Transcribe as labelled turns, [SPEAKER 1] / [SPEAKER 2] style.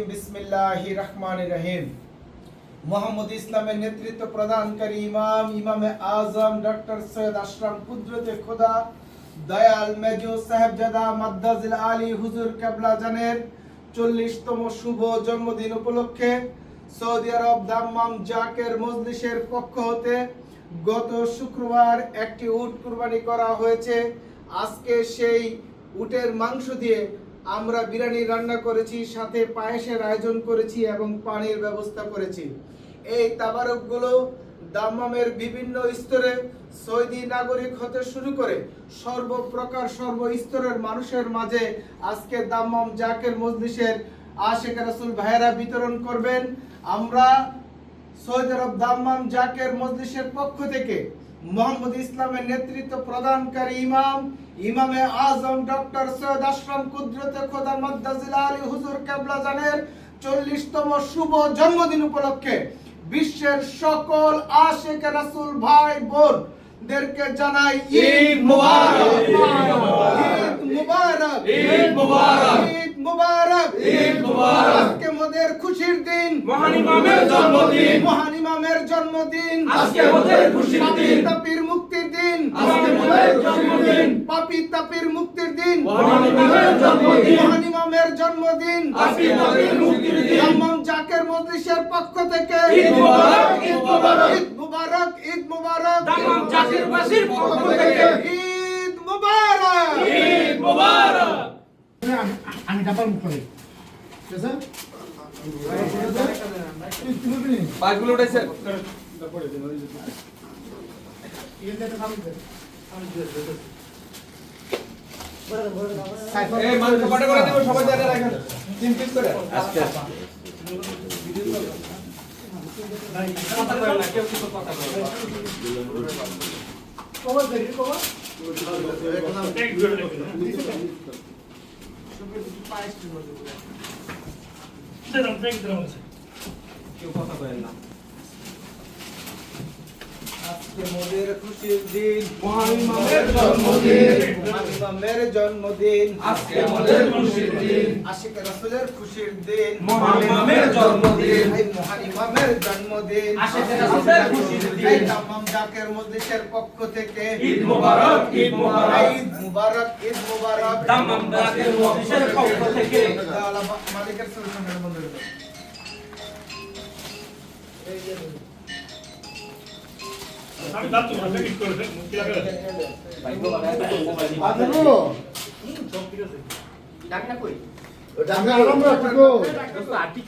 [SPEAKER 1] বিসমিল্লাহির রহমানির রহিম। মুহাম্মদ ইসলামের নেতৃত্ব প্রদানকারী ইমামে আজম ডক্টর সৈয়দ আশরাফ কুদরতে খোদা দয়াল মেজো সাহেবজাদা মাদ্দাজিল আলী হুজুর কেবলা জানের 40তম শুভ জন্মদিন উপলক্ষে সৌদি আরব দাম্মাম জাকের মজলিসের পক্ষ হতে গত শুক্রবার একটি উট কুরবানি করা হয়েছে। আজকে সেই উটের মাংস দিয়ে আমরা বিরিয়ানি রান্না করেছি, সাথে পায়েসের আয়োজন করেছি এবং পানির ব্যবস্থা করেছি। এই তাবারকগুলো দাম্মামের বিভিন্ন স্তরে সৌদি নাগরিক হতে শুরু করে সর্বপ্রকার সর্বস্তরের মানুষের মাঝে আজকে দাম্মাম জাকের মজলিসের আশিক রাসূল ভাইয়েরা বিতরণ করবেন। আমরা সৌদি আরব দাম্মাম জাকের মজলিসের পক্ষ থেকে মুহাম্মদ ইসলামের নেতৃত্ব প্রদানকারী ইমামে আজম ডক্টর সৈয়দ আশরাফ কুদরতে খোদা মাদ্দাজিল আলী হুজুর কেবলা জানের 40তম শুভ জন্মদিন উপলক্ষে বিশ্বের সকল আশিক রাসূল ভাই বোনদেরকে জানাই ঈদ মুবারক, ঈদ মুবারক, ঈদ মুবারক, ঈদ মুবারক, ঈদ মুবারক। আজকে আমাদের খুশির দিন, মহান ইমামের জন্মদিন, মহান ইমামের জন্মদিন। আজকে আমাদের খুশির দিন, তাপির মুক্তির দিন, আজকে আমাদের জন্মদিন, পাপী তাপির মুক্তির দিন, মহান ইমামের জন্মদিন, মহান ইমামের জন্মদিন, আজকে তাপির মুক্তির দিন। দাম্মাম জাকের মজলিসের পক্ষ থেকে ঈদ মুবারক, ঈদ মুবারক, ঈদ মুবারক, ঈদ মুবারক। দাম্মাম জাকের বাসীর পক্ষ থেকে ঈদ মুবারক, ঈদ মুবারক।
[SPEAKER 2] আমি ডাবল মুখ করি ঠিক আছে
[SPEAKER 3] পাঁচগুলো উঠেছে এই মাংস কাটা করে দেব, সবাই জায়গা রাখেন 3 পিস করে। আচ্ছা কথা বলেন না, কেউ কিছু কথা বলেন না।
[SPEAKER 2] কভার দেখি কভার
[SPEAKER 3] কেউ কথা বলেন না।
[SPEAKER 1] আজকে মোদের খুশির দিন,
[SPEAKER 3] মহান ইমামের জন্মদিন,
[SPEAKER 1] মহান ইমামের জন্মদিন।
[SPEAKER 3] আজকে মোদের খুশির দিন,
[SPEAKER 1] আশিক রাসূলের খুশির দিন,
[SPEAKER 3] মহান ইমামের জন্মদিন।
[SPEAKER 1] এই মহান ইমামের জন্মদিন,
[SPEAKER 3] আশিক রাসূলের খুশির দিন।
[SPEAKER 1] এই দাম্মাম জাকের মজলিসের পক্ষ থেকে
[SPEAKER 3] ঈদ মুবারক, ঈদ মুবারক,
[SPEAKER 1] ঈদ মুবারক, ঈদ মুবারক।
[SPEAKER 3] দাম্মাম জাকের মজলিসের পক্ষ থেকে
[SPEAKER 1] মালিকের সলিউশনের বন্ধ করে দাও।
[SPEAKER 4] আমি দাঁত তো ঠিক করে দেন মুখ লাগা
[SPEAKER 2] আদরো
[SPEAKER 1] ডাকনা কই?
[SPEAKER 2] ওটা আমরা আরাম রাখবো
[SPEAKER 1] ডাকনা তো আটি